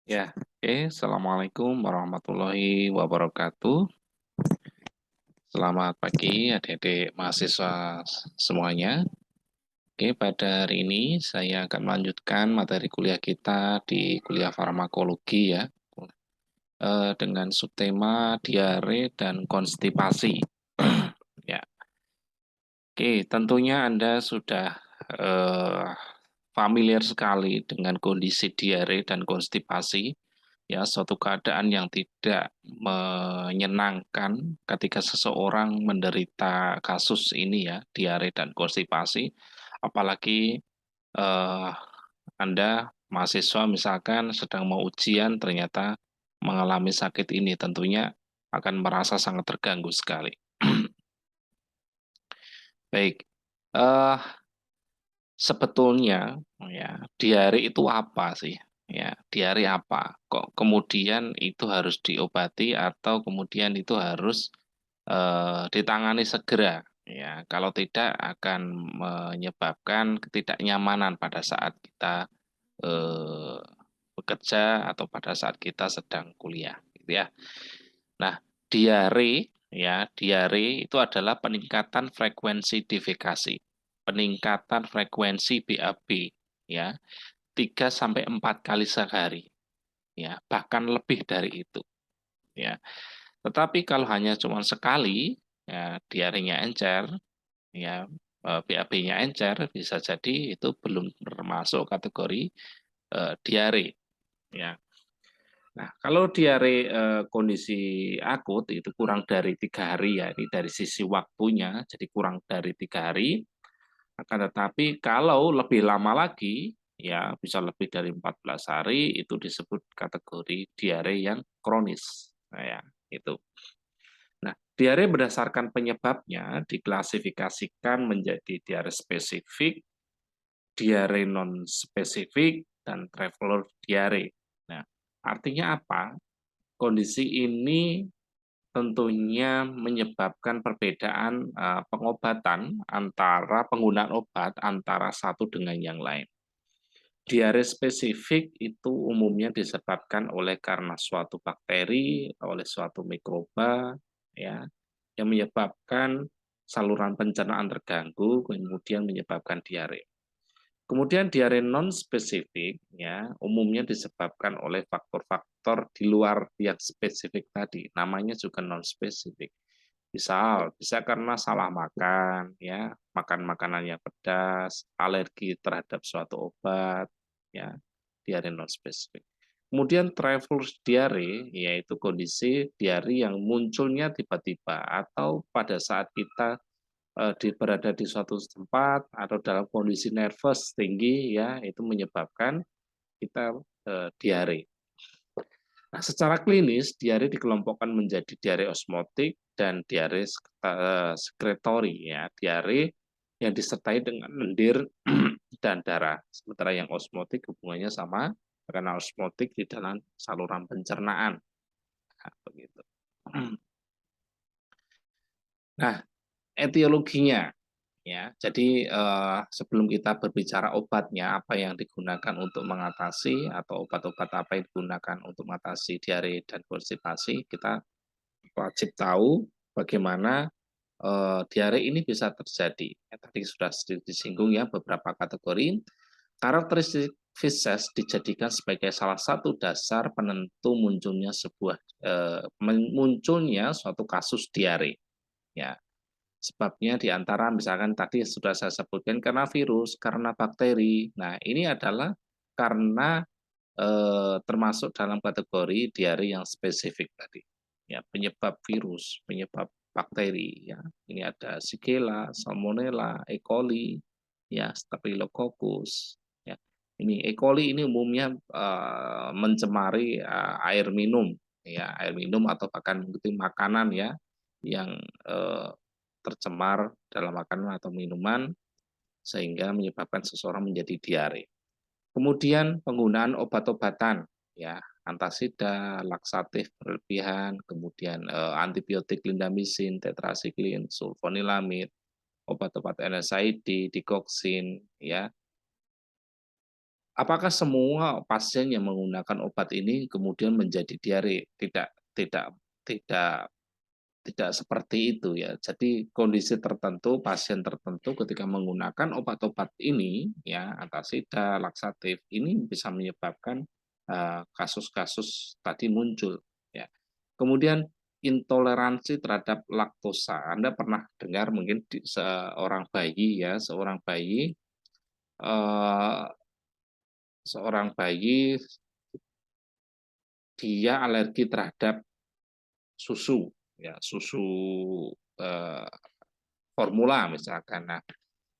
Ya, oke. Assalamualaikum warahmatullahi wabarakatuh. Selamat pagi adik-adik mahasiswa semuanya. Oke, pada hari ini saya akan melanjutkan materi kuliah kita di kuliah farmakologi ya, dengan subtema diare dan konstipasi. Ya, oke. Tentunya Anda sudah familiar sekali dengan kondisi diare dan konstipasi. Ya, suatu keadaan yang tidak menyenangkan ketika seseorang menderita kasus ini ya, diare dan konstipasi. Apalagi eh, Anda mahasiswa misalkan sedang mau ujian ternyata mengalami sakit ini, tentunya akan merasa sangat terganggu sekali. Baik, eh sebetulnya ya diare itu apa sih? Ya, diare apa? Kok kemudian itu harus diobati atau kemudian itu harus ditangani segera? Ya, kalau tidak akan menyebabkan ketidaknyamanan pada saat kita eh, bekerja atau pada saat kita sedang kuliah, gitu ya. Nah, diare itu adalah peningkatan frekuensi defekasi, peningkatan frekuensi BAB ya, 3 sampai 4 kali sehari ya, bahkan lebih dari itu ya. Tetapi kalau hanya cuma sekali ya diarenya encer ya, BAB-nya encer, bisa jadi itu belum termasuk kategori diare ya. Nah, kalau diare kondisi akut itu kurang dari 3 hari ya, ini dari sisi waktunya, jadi kurang dari 3 hari. Akan tetapi kalau lebih lama lagi, ya bisa lebih dari 14 hari, itu disebut kategori diare yang kronis. Nah, ya, itu. Nah, diare berdasarkan penyebabnya diklasifikasikan menjadi diare spesifik, diare non spesifik, dan traveler diare. Nah, artinya apa? Kondisi ini tentunya menyebabkan perbedaan pengobatan antara penggunaan obat antara satu dengan yang lain. Diare spesifik itu umumnya disebabkan oleh karena suatu bakteri, oleh suatu mikroba, ya, yang menyebabkan saluran pencernaan terganggu, kemudian menyebabkan diare. Kemudian diare non spesifik ya umumnya disebabkan oleh faktor-faktor di luar yang spesifik tadi. Namanya juga non spesifik. Bisa karena salah makan ya, makan makanan yang pedas, alergi terhadap suatu obat ya, diare non spesifik. Kemudian traveler's diare yaitu kondisi diare yang munculnya tiba-tiba atau pada saat kita berada di suatu tempat atau dalam kondisi nervous tinggi ya itu menyebabkan kita diare. Nah, secara klinis diare dikelompokkan menjadi diare osmotik dan diare sekretori ya, diare yang disertai dengan lendir dan darah. Sementara yang osmotik hubungannya sama karena osmotik di dalam saluran pencernaan. Nah, begitu. Nah, etiologinya ya. Jadi sebelum kita berbicara obatnya apa yang digunakan untuk mengatasi atau obat-obat apa yang digunakan untuk mengatasi diare dan konstipasi, kita wajib tahu bagaimana diare ini bisa terjadi. Ya, tadi sudah disinggung ya beberapa kategori. Karakteristik feses dijadikan sebagai salah satu dasar penentu munculnya suatu kasus diare. Ya, sebabnya di antara misalkan tadi sudah saya sebutkan karena virus, karena bakteri. Nah, ini adalah karena termasuk dalam kategori diare yang spesifik tadi. Ya, penyebab virus, penyebab bakteri ya. Ini ada Shigella, Salmonella, E. coli, ya, Staphylococcus ya. Ini E. coli ini umumnya mencemari air minum ya, air minum atau bahkan mungkin makanan ya yang tercemar dalam makanan atau minuman sehingga menyebabkan seseorang menjadi diare. Kemudian penggunaan obat-obatan ya, antasida, laksatif berlebihan, kemudian antibiotik clindamycin, tetrasiklin, sulfonilamid, obat-obat NSAID, dikoksin ya. apakah semua pasien yang menggunakan obat ini kemudian menjadi diare? Tidak tidak seperti itu ya. Jadi kondisi tertentu, pasien tertentu ketika menggunakan obat-obat ini ya, antasida, laksatif ini bisa menyebabkan kasus-kasus tadi muncul ya. Kemudian intoleransi terhadap laktosa. Anda pernah dengar mungkin eh, seorang bayi dia alergi terhadap susu ya, susu eh, formula misalkan. Nah,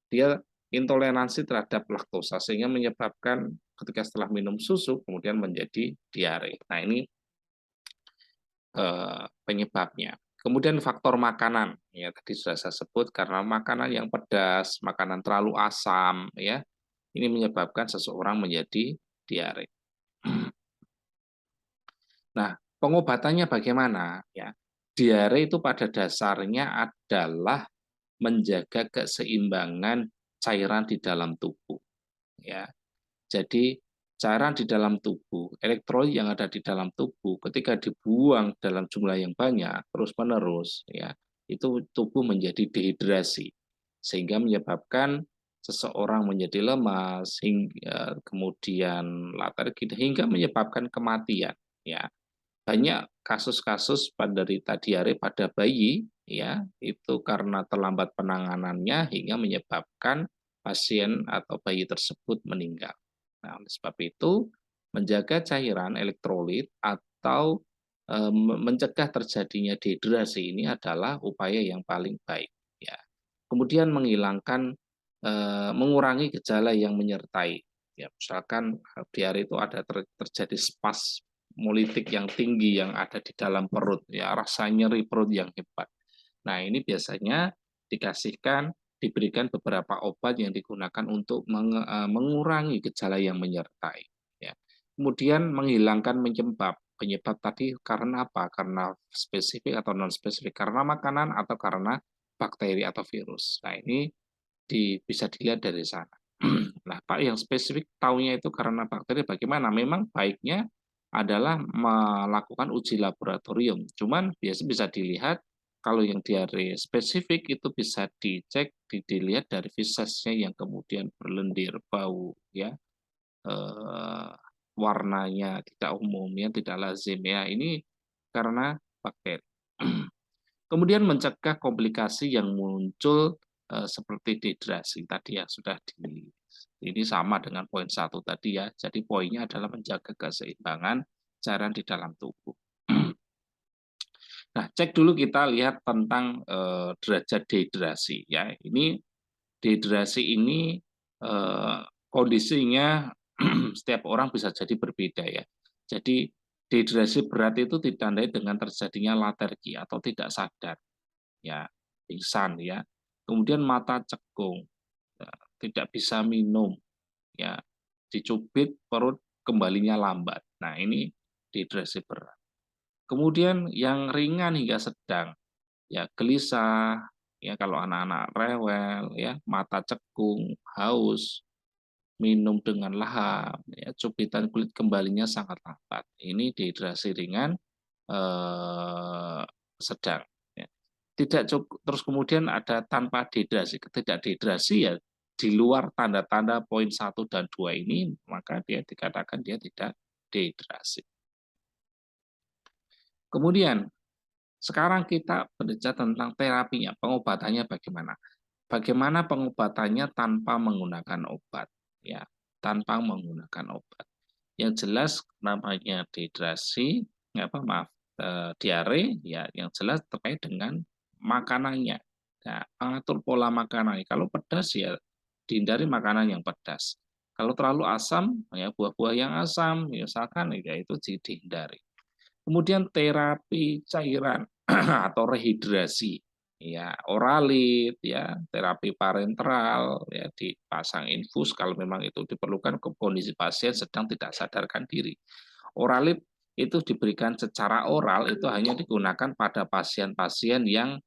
dia intoleransi terhadap laktosa sehingga menyebabkan ketika setelah minum susu kemudian menjadi diare. Nah, ini penyebabnya. Kemudian faktor makanan, ya tadi sudah saya sebut karena makanan yang pedas, makanan terlalu asam, ya ini menyebabkan seseorang menjadi diare. Nah, pengobatannya bagaimana? Ya, diare itu pada dasarnya adalah menjaga keseimbangan cairan di dalam tubuh. Ya, jadi cairan di dalam tubuh, elektrolit yang ada di dalam tubuh, ketika dibuang dalam jumlah yang banyak terus-menerus, ya itu tubuh menjadi dehidrasi, sehingga menyebabkan seseorang menjadi lemas, hingga kemudian letargi, hingga menyebabkan kematian. Ya, banyak kasus-kasus penderita diare pada bayi ya itu karena terlambat penanganannya hingga menyebabkan pasien atau bayi tersebut meninggal. Nah, oleh sebab itu menjaga cairan elektrolit atau mencegah terjadinya dehidrasi ini adalah upaya yang paling baik ya. Kemudian menghilangkan mengurangi gejala yang menyertai ya, misalkan diare itu ada terjadi molitik yang tinggi yang ada di dalam perut ya, rasa nyeri perut yang hebat. Nah, ini biasanya diberikan beberapa obat yang digunakan untuk mengurangi gejala yang menyertai ya. Kemudian menghilangkan penyebab tadi karena apa? Karena spesifik atau non spesifik, karena makanan atau karena bakteri atau virus. Nah, ini bisa dilihat dari sana. Nah, Pak, yang spesifik tahunya itu karena bakteri bagaimana? Memang baiknya adalah melakukan uji laboratorium. Cuman biasa bisa dilihat kalau yang diare spesifik itu bisa dicek, dilihat dari fesesnya yang kemudian berlendir, bau, ya, eh, warnanya tidak umum, ya, tidak lazim, ya. Ini karena bakteri. Kemudian mencegah komplikasi yang muncul seperti dehidrasi tadi ya sudah ini sama dengan poin satu tadi ya. Jadi poinnya adalah menjaga keseimbangan cairan di dalam tubuh. Nah, cek dulu kita lihat tentang derajat dehidrasi ya. Ini dehidrasi ini kondisinya setiap orang bisa jadi berbeda ya. Jadi dehidrasi berat itu ditandai dengan terjadinya latergi atau tidak sadar ya, pingsan ya. Kemudian mata cekung, ya, tidak bisa minum ya, dicubit perut kembalinya lambat. Nah, ini dehidrasi berat. Kemudian yang ringan hingga sedang ya, gelisah ya, kalau anak-anak rewel ya, mata cekung, haus, minum dengan lahap ya, cubitan kulit kembalinya sangat lambat. Ini dehidrasi ringan sedang ya. Tidak cukup, terus kemudian ada tanpa dehidrasi, ketidakdehidrasi ya di luar tanda-tanda poin 1 dan 2 ini, maka dia dikatakan dia tidak dehidrasi. Kemudian sekarang kita berbicara tentang terapinya, pengobatannya bagaimana. Bagaimana pengobatannya tanpa menggunakan obat ya, tanpa menggunakan obat. Yang jelas namanya dehidrasi, diare ya, yang jelas terkait dengan makanannya. Nah, mengatur pola makanan. Kalau pedas ya dihindari makanan yang pedas. Kalau terlalu asam ya buah-buah yang asam misalkan ya itu dihindari. Kemudian terapi cairan atau rehidrasi ya, oralit ya, terapi parenteral ya, dipasang infus kalau memang itu diperlukan ke kondisi pasien sedang tidak sadarkan diri. Oralit itu diberikan secara oral itu hanya digunakan pada pasien-pasien yang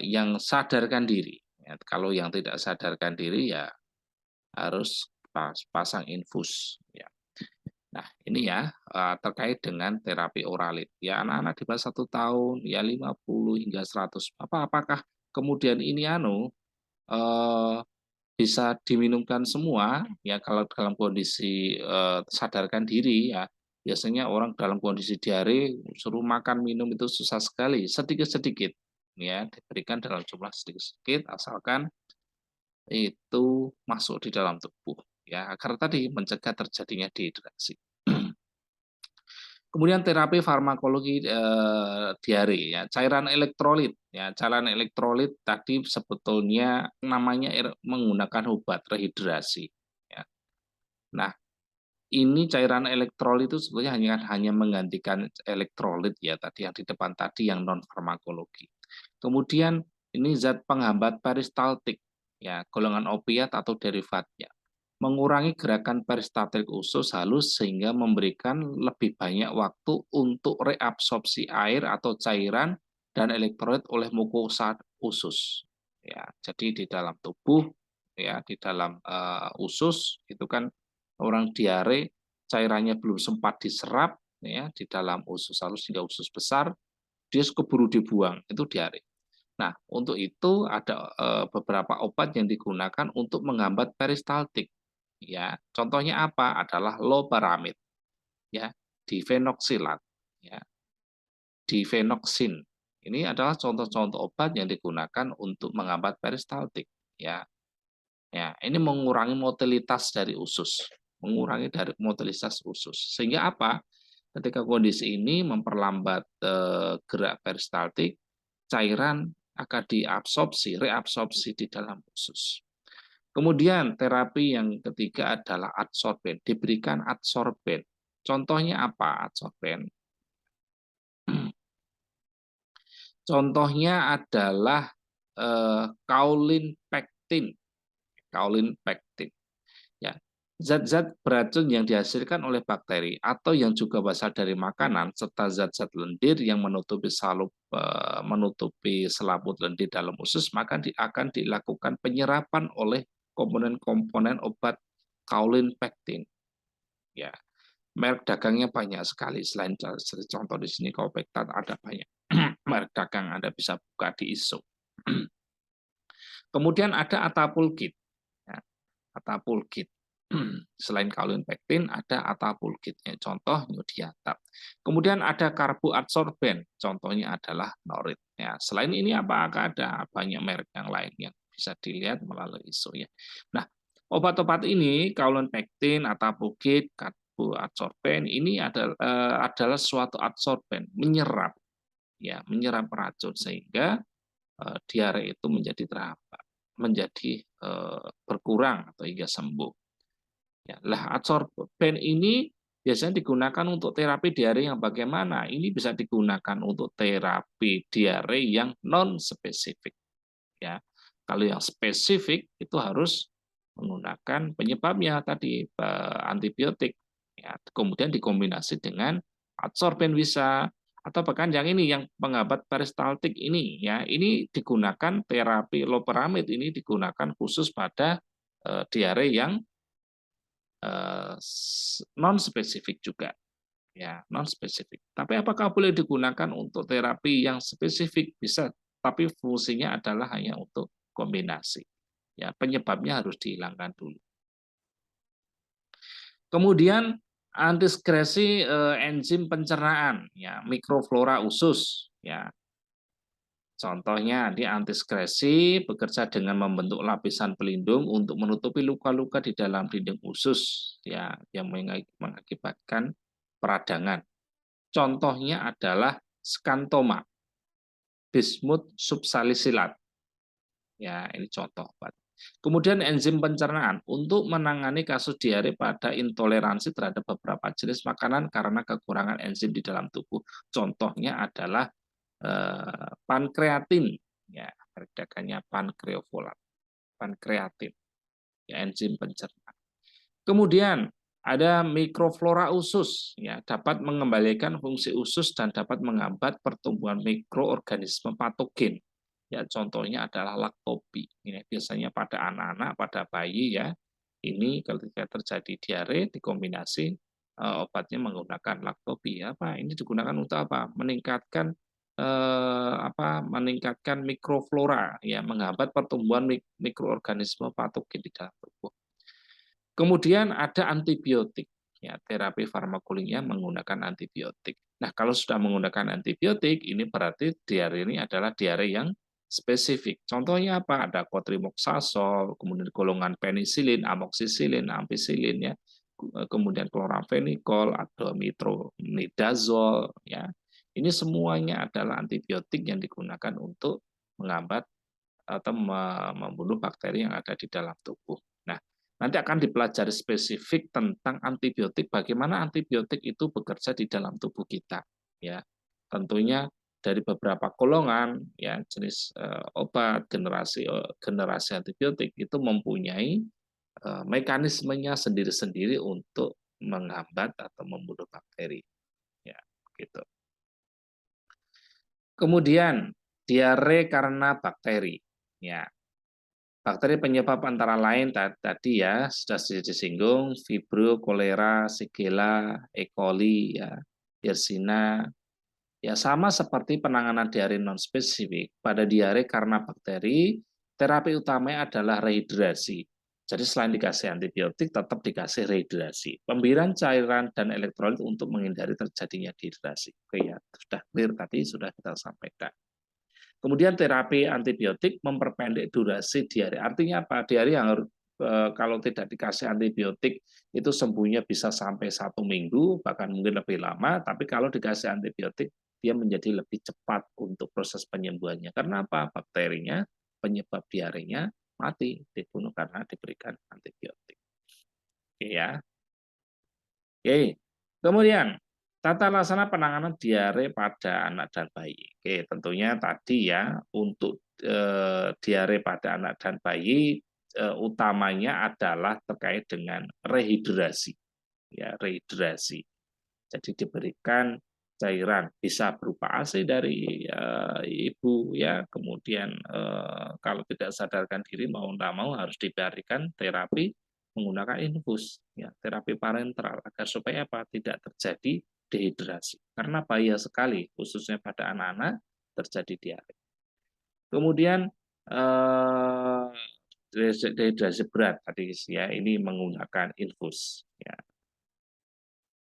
yang sadarkan diri. Ya, kalau yang tidak sadarkan diri ya harus pasang infus. Ya. Nah, ini ya terkait dengan terapi oralit. Ya, anak-anak di bawah 1 tahun, ya 50 hingga 100. Apakah kemudian ini eh, bisa diminumkan semua? Ya, kalau dalam kondisi sadarkan diri ya, biasanya orang dalam kondisi diare suruh makan minum itu susah sekali, sedikit-sedikit. Ya, diberikan dalam jumlah sedikit-sedikit asalkan itu masuk di dalam tubuh ya agar tadi mencegah terjadinya dehidrasi. Kemudian terapi farmakologi diare ya, cairan elektrolit ya, cairan elektrolit tadi sebetulnya namanya menggunakan obat rehidrasi ya. Nah, ini cairan elektrolit itu sebetulnya hanya menggantikan elektrolit ya tadi yang di depan tadi yang non farmakologi. Kemudian ini zat penghambat peristaltik ya, golongan opiat atau derivatnya. Mengurangi gerakan peristaltik usus halus sehingga memberikan lebih banyak waktu untuk reabsorpsi air atau cairan dan elektrolit oleh mukosa usus. Ya, jadi di dalam tubuh ya, di dalam usus itu kan orang diare cairannya belum sempat diserap ya di dalam usus halus hingga usus besar dia keburu dibuang itu diare. Nah, untuk itu ada beberapa obat yang digunakan untuk menghambat peristaltik. Ya, contohnya apa? Adalah loperamid, ya, difenoksilat, ya, difenoksin. Ini adalah contoh-contoh obat yang digunakan untuk menghambat peristaltik. Ya, ya, ini mengurangi motilitas dari usus, mengurangi dari motilitas usus. Sehingga apa? Ketika kondisi ini memperlambat gerak peristaltik, cairan akan diabsorpsi, reabsorpsi di dalam usus. Kemudian terapi yang ketiga adalah adsorben, diberikan adsorben. Contohnya apa adsorben? Contohnya adalah kaolin pektin. Kaolin pektin. Ya, zat-zat beracun yang dihasilkan oleh bakteri atau yang juga berasal dari makanan serta zat-zat lendir yang menutupi selaput lendir dalam usus maka akan dilakukan penyerapan oleh komponen-komponen obat kaolin pektin. Ya, merek dagangnya banyak sekali selain contoh di sini Kaopektat ada banyak merek dagang Anda bisa buka di ISO. Kemudian ada atapulgit. Ya, atapulgit. Selain kaolin pektin ada atapulgitnya, contoh nyudiatap. Kemudian ada karboadsorben, contohnya adalah norit. Ya, selain ini apakah ada banyak merek yang lain yang bisa dilihat melalui ISO ya. Nah, obat-obat ini kaolin pektin, atapulgit, karboadsorben ini adalah suatu adsorben, menyerap ya, menyerap racun sehingga diare itu menjadi terhambat, menjadi berkurang atau hingga sembuh. Ya, lah adsorben ini biasanya digunakan untuk terapi diare yang bagaimana? Ini bisa digunakan untuk terapi diare yang non spesifik. Ya, kalau yang spesifik itu harus menggunakan penyebabnya tadi antibiotik. Ya, kemudian dikombinasi dengan adsorben bisa atau bahkan yang ini yang penghambat peristaltik ini ya ini digunakan terapi loperamid ini digunakan khusus pada diare yang non spesifik juga ya non spesifik. Tapi apakah boleh digunakan untuk terapi yang spesifik? Bisa, tapi fungsinya adalah hanya untuk kombinasi. Ya, penyebabnya harus dihilangkan dulu. Kemudian antisekresi enzim pencernaan ya mikroflora usus ya. Contohnya, di antisekresi bekerja dengan membentuk lapisan pelindung untuk menutupi luka-luka di dalam dinding usus ya yang mengakibatkan peradangan. Contohnya adalah skantoma, bismut subsalisilat. Ya, ini contoh obat. Kemudian enzim pencernaan untuk menangani kasus diare pada intoleransi terhadap beberapa jenis makanan karena kekurangan enzim di dalam tubuh. Contohnya adalah pankreatin ya dagangnya pankreofolat pankreatin ya enzim pencernaan. Kemudian ada mikroflora usus ya dapat mengembalikan fungsi usus dan dapat menghambat pertumbuhan mikroorganisme patogen ya contohnya adalah laktopi ini biasanya pada anak-anak, pada bayi ya. Ini ketika terjadi diare dikombinasi obatnya menggunakan laktobi. Apa? Ini digunakan untuk apa? Meningkatkan meningkatkan mikroflora ya, menghambat pertumbuhan mikroorganisme patogen di dalam tubuh. Kemudian ada antibiotik ya, terapi farmakologinya menggunakan antibiotik. Nah, kalau sudah menggunakan antibiotik, ini berarti diare ini adalah diare yang spesifik. Contohnya apa? Ada cotrimoxazole, kemudian golongan penisilin, amoxicillin, ampicillin ya, kemudian chloramphenicol, ada metronidazole ya. Ini semuanya adalah antibiotik yang digunakan untuk menghambat atau membunuh bakteri yang ada di dalam tubuh. Nah, nanti akan dipelajari spesifik tentang antibiotik, bagaimana antibiotik itu bekerja di dalam tubuh kita. Ya, tentunya dari beberapa golongan, ya jenis obat generasi antibiotik itu mempunyai mekanismenya sendiri-sendiri untuk menghambat atau membunuh bakteri. Ya, gitu. Kemudian diare karena bakteri. Ya, bakteri penyebab antara lain tadi ya sudah disinggung Vibrio, kolera, Shigella, E. coli, ya, Yersinia. Ya sama seperti penanganan diare non spesifik pada diare karena bakteri, terapi utamanya adalah rehidrasi. Jadi selain dikasih antibiotik tetap dikasih rehidrasi, pemberian cairan dan elektrolit untuk menghindari terjadinya dehidrasi. Oke ya, sudah clear tadi sudah kita sampaikan. Kemudian terapi antibiotik memperpendek durasi diare. Artinya apa? Diare yang harus kalau tidak dikasih antibiotik itu sembuhnya bisa sampai 1 minggu, bahkan mungkin lebih lama. Tapi kalau dikasih antibiotik, dia menjadi lebih cepat untuk proses penyembuhannya. Karena apa? Bakterinya, penyebab diarenya mati, dibunuh karena diberikan antibiotik. Oke ya. Oke. Kemudian tata laksana penanganan diare pada anak dan bayi. Oke, tentunya tadi ya untuk diare pada anak dan bayi utamanya adalah terkait dengan rehidrasi. Ya, rehidrasi. Jadi diberikan cairan bisa berupa ASI dari ibu ya, kemudian kalau tidak sadarkan diri mau tidak mau harus diberikan terapi menggunakan infus ya, terapi parenteral agar supaya apa? Tidak terjadi dehidrasi. Karena bahaya sekali khususnya pada anak-anak terjadi diare. Kemudian dehidrasi berat tadi ya, ini menggunakan infus ya.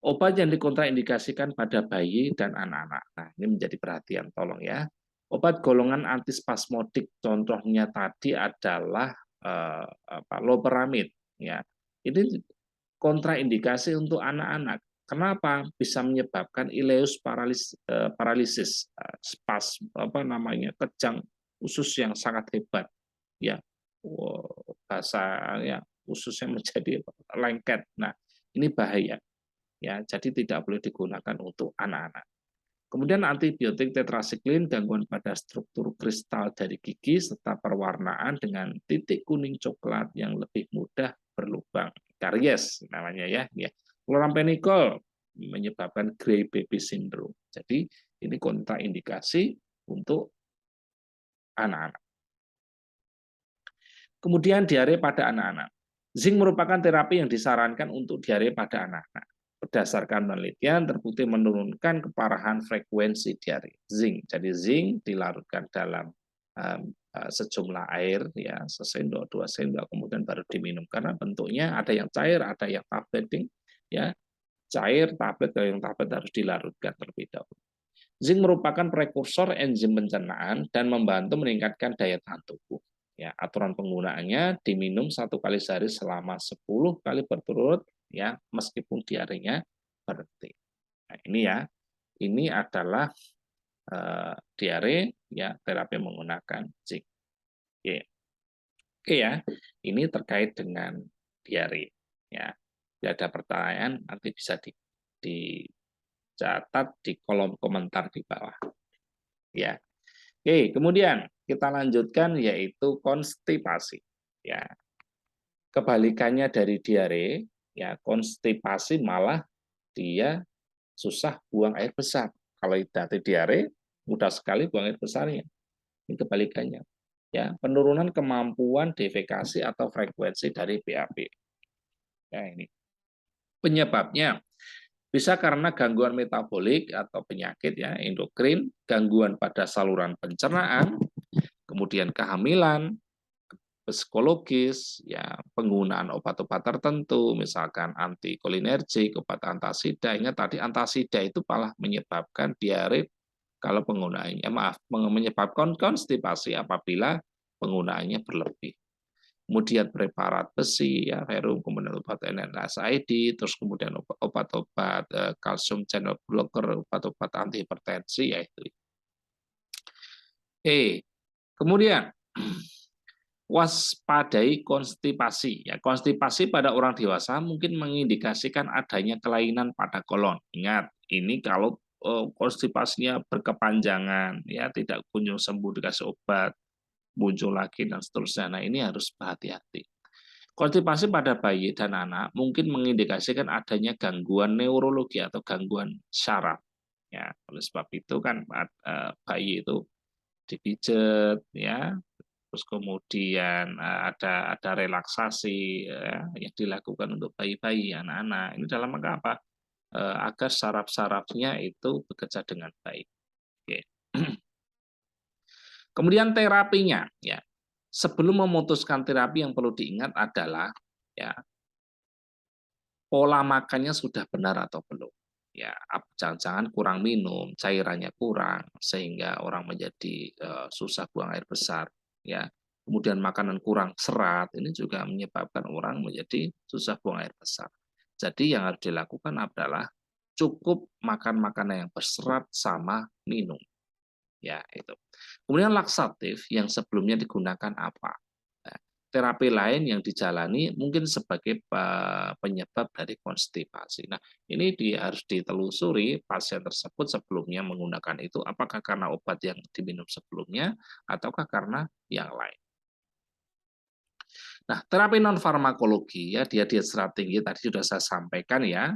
Obat yang dikontraindikasikan pada bayi dan anak-anak. Nah, ini menjadi perhatian, tolong ya. Obat golongan antispasmodik contohnya tadi adalah loperamid ya. Ini kontraindikasi untuk anak-anak. Kenapa? Bisa menyebabkan ileus paralisis, kejang usus yang sangat hebat ya. Bahasanya ususnya menjadi lengket. Nah, ini bahaya. Ya, jadi tidak boleh digunakan untuk anak-anak. Kemudian antibiotik tetrasiklin, gangguan pada struktur kristal dari gigi serta perwarnaan dengan titik kuning coklat yang lebih mudah berlubang. Karies namanya ya. Chloramphenicol menyebabkan gray baby syndrome. Jadi ini kontraindikasi untuk anak-anak. Kemudian diare pada anak-anak. Zinc merupakan terapi yang disarankan untuk diare pada anak-anak. Berdasarkan penelitian terbukti menurunkan keparahan frekuensi diare. Zinc. Jadi zinc dilarutkan dalam sejumlah air ya, sesendok 2 sendok kemudian baru diminum karena bentuknya ada yang cair, ada yang tableting ya. Cair, tablet, kalau yang tablet harus dilarutkan terlebih dahulu. Zinc merupakan prekursor enzim pencernaan dan membantu meningkatkan daya tahan tubuh. Ya, aturan penggunaannya diminum 1 kali sehari selama 10 kali berturut ya, meskipun diarenya berhenti. Nah, ini ya, ini adalah diare ya, terapi menggunakan zinc. Oke. Oke ya, ini terkait dengan diare ya. Jika ada pertanyaan nanti bisa dicatat di kolom komentar di bawah. Ya. Oke, kemudian kita lanjutkan yaitu konstipasi. Ya. Kebalikannya dari diare, ya konstipasi malah dia susah buang air besar. Kalau dari diare mudah sekali buang air besarnya. Ini kebalikannya. ya, penurunan kemampuan defekasi atau frekuensi dari BAB. Ya, ini penyebabnya bisa karena gangguan metabolik atau penyakit ya endokrin, gangguan pada saluran pencernaan, kemudian kehamilan, psikologis, ya penggunaan obat-obat tertentu, misalkan antikolinergik, obat antasida. Ingat tadi antasida itu malah menyebabkan diare kalau penggunaannya, menyebabkan konstipasi apabila penggunaannya berlebih. Kemudian preparat besi, ya, ferrum, kemudian obat NSAID, terus kemudian obat-obat kalsium channel blocker, obat-obat antihipertensi, yaitu. Kemudian waspadai konstipasi. Ya, konstipasi pada orang dewasa mungkin mengindikasikan adanya kelainan pada kolon. Ingat, ini kalau konstipasinya berkepanjangan, ya tidak kunjung sembuh dikasih obat, muncul lagi dan seterusnya. Nah, ini harus berhati-hati. Konstipasi pada bayi dan anak mungkin mengindikasikan adanya gangguan neurologi atau gangguan syaraf. Ya, oleh sebab itu kan bayi itu dipijet, ya, terus kemudian ada relaksasi ya, yang dilakukan untuk bayi-bayi, anak-anak. Ini dalam rangka apa? Agar saraf-sarafnya itu bekerja dengan baik. Oke. Kemudian terapinya, ya. Sebelum memutuskan terapi yang perlu diingat adalah ya pola makannya sudah benar atau belum. Ya, jangan-jangan kurang minum, cairannya kurang sehingga orang menjadi susah buang air besar, ya. Kemudian makanan kurang serat, ini juga menyebabkan orang menjadi susah buang air besar. Jadi yang harus dilakukan adalah cukup makan makanan yang berserat sama minum. Ya, itu. Kemudian laksatif yang sebelumnya digunakan apa? Nah, terapi lain yang dijalani mungkin sebagai penyebab dari konstipasi. Nah, ini harus ditelusuri pasien tersebut sebelumnya menggunakan itu, apakah karena obat yang diminum sebelumnya ataukah karena yang lain. Nah, terapi non farmakologi ya, dia diet serat tinggi tadi sudah saya sampaikan ya,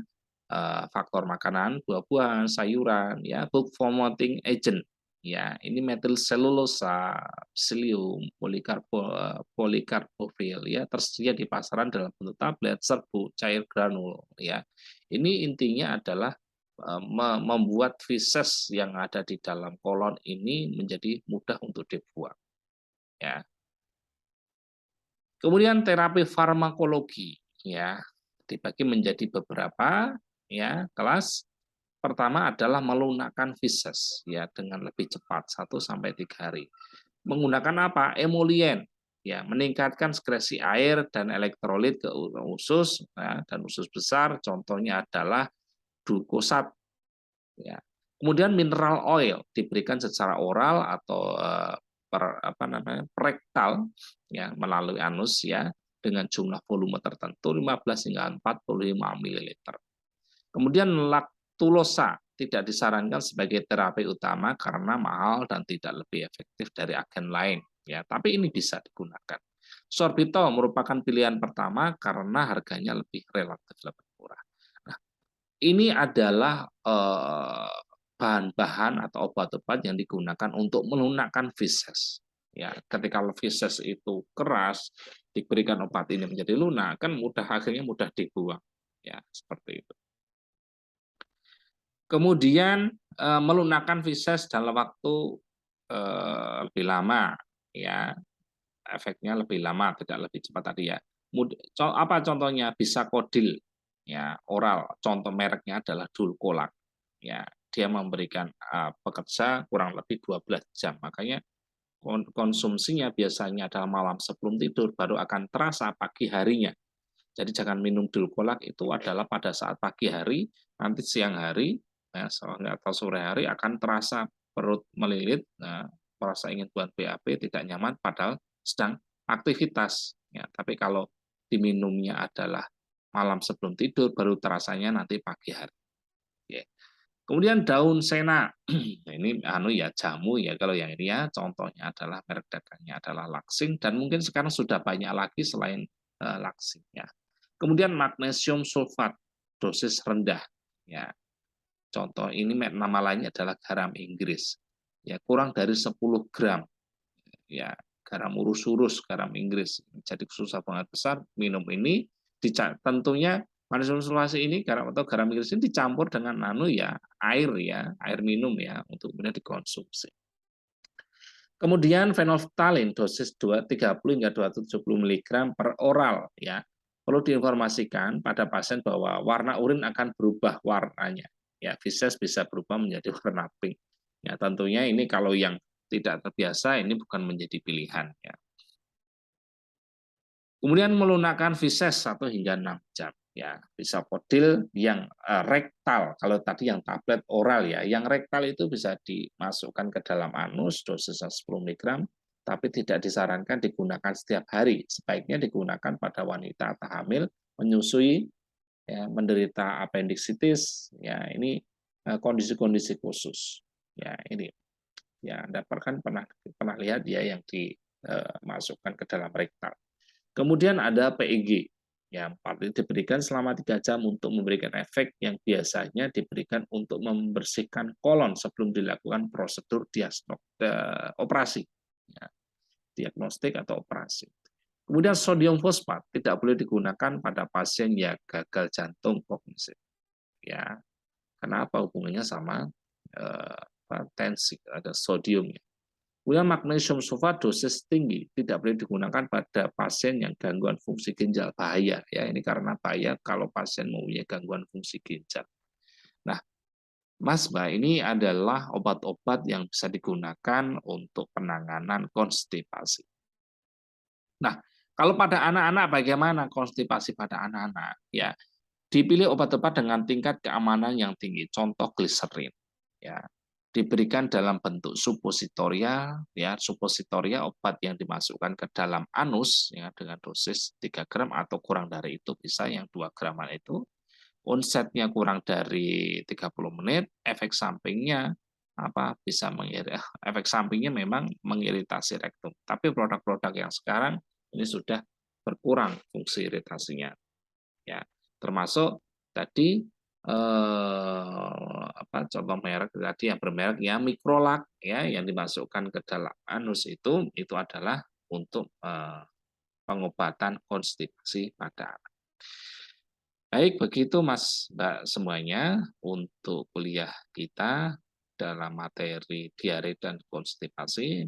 faktor makanan, buah-buahan, sayuran, ya, book promoting agent, ya, ini metil selulosa, psyllium, polikarbofil, ya, tersedia di pasaran dalam bentuk tablet, serbuk, cair granul, ya. Ini intinya adalah membuat feses yang ada di dalam kolon ini menjadi mudah untuk dibuang, ya. Kemudian terapi farmakologi, ya, dibagi menjadi beberapa ya kelas. Pertama adalah melunakkan feses ya dengan lebih cepat 1 sampai 3 hari. Menggunakan apa? Emolien, ya, meningkatkan sekresi air dan elektrolit ke usus ya, dan usus besar. Contohnya adalah glukosat, ya. Kemudian mineral oil diberikan secara oral atau rektal ya melalui anus ya dengan jumlah volume tertentu 15 hingga 45 ml. Kemudian laktulosa tidak disarankan sebagai terapi utama karena mahal dan tidak lebih efektif dari agen lain ya, tapi ini bisa digunakan. Sorbitol merupakan pilihan pertama karena harganya lebih relatif lebih murah. Nah, ini adalah bahan-bahan atau obat-obat yang digunakan untuk melunakkan feses. Ya, ketika feses itu keras, diberikan obat ini menjadi lunak, kan akhirnya mudah dibuang. Ya, seperti itu. Kemudian melunakkan feses dalam waktu lebih lama, ya, efeknya lebih lama, tidak lebih cepat tadi ya. Apa contohnya? Bisa kodil, ya, oral. Contoh mereknya adalah Dulcolax, ya. Dia memberikan pekerja kurang lebih 12 jam. Makanya konsumsinya biasanya adalah malam sebelum tidur, baru akan terasa pagi harinya. Jadi jangan minum Dulcolax itu adalah pada saat pagi hari, nanti siang hari, ya, atau sore hari akan terasa perut melilit, nah, merasa ingin buat BAB, tidak nyaman, padahal sedang aktivitas. Ya, tapi kalau diminumnya adalah malam sebelum tidur, baru terasanya nanti pagi hari. Ya. Kemudian daun sena, ini ya jamu ya kalau yang ini ya, contohnya adalah merek dagangnya adalah Laksing dan mungkin sekarang sudah banyak lagi selain Laksing ya. Kemudian magnesium sulfat dosis rendah ya. Contoh ini nama lainnya adalah garam Inggris. Ya, kurang dari 10 gram ya garam urus-urus, garam Inggris. Jadi susah banget besar minum ini tentunya magnesium sulfase ini garam atau garam Inggris ini dicampur dengan air minum ya untuk kemudian dikonsumsi. Kemudian fenolftalin dosis 30 hingga 270 mg per oral ya. Perlu diinformasikan pada pasien bahwa warna urin akan berubah warnanya. Ya, feses bisa berubah menjadi warna pink. Ya, tentunya ini kalau yang tidak terbiasa ini bukan menjadi pilihan ya. Kemudian melunakkan feses 1 hingga 6 jam. Ya, Bisapodil yang rektal, kalau tadi yang tablet oral ya, yang rektal itu bisa dimasukkan ke dalam anus dosis 10 mg, tapi tidak disarankan digunakan setiap hari. Sebaiknya digunakan pada wanita atau hamil, menyusui, ya, menderita appendicitis, ya ini kondisi-kondisi khusus. Ya, ini ya Anda pernah lihat ya yang dimasukkan ke dalam rektal. Kemudian ada PEG, yang diberikan selama 3 jam untuk memberikan efek yang biasanya diberikan untuk membersihkan kolon sebelum dilakukan prosedur operasi, ya, diagnostik atau operasi. Kemudian sodium fosfat tidak boleh digunakan pada pasien yang gagal jantung kognitif. Ya, kenapa hubungannya sama tensi, ada sodium. Kemudian magnesium sulfat dosis tinggi tidak boleh digunakan pada pasien yang gangguan fungsi ginjal, bahaya ya, ini karena bahaya kalau pasien mempunyai gangguan fungsi ginjal. Nah, Mas Mbak, ini adalah obat-obat yang bisa digunakan untuk penanganan konstipasi. Nah, kalau pada anak-anak bagaimana konstipasi pada anak-anak? Ya, dipilih obat-obat dengan tingkat keamanan yang tinggi, contoh gliserin. Ya, diberikan dalam bentuk supositoria, ya, supositoria obat yang dimasukkan ke dalam anus ya dengan dosis 3 gram atau kurang dari itu, bisa yang 2 graman itu. Onsetnya kurang dari 30 menit, efek sampingnya efek sampingnya memang mengiritasi rektum. Tapi produk-produk yang sekarang ini sudah berkurang fungsi iritasinya. Ya, termasuk tadi contoh merek tadi yang bermerek ya Microlac ya yang dimasukkan ke dalam anus itu adalah untuk pengobatan konstipasi pada anak. Baik, begitu Mas Mbak semuanya untuk kuliah kita dalam materi diare dan konstipasi.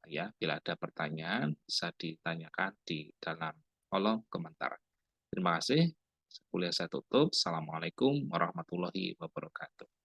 Ya, bila ada pertanyaan bisa ditanyakan di dalam kolom komentar. Terima kasih. Kuliah saya tutup. Assalamualaikum warahmatullahi wabarakatuh.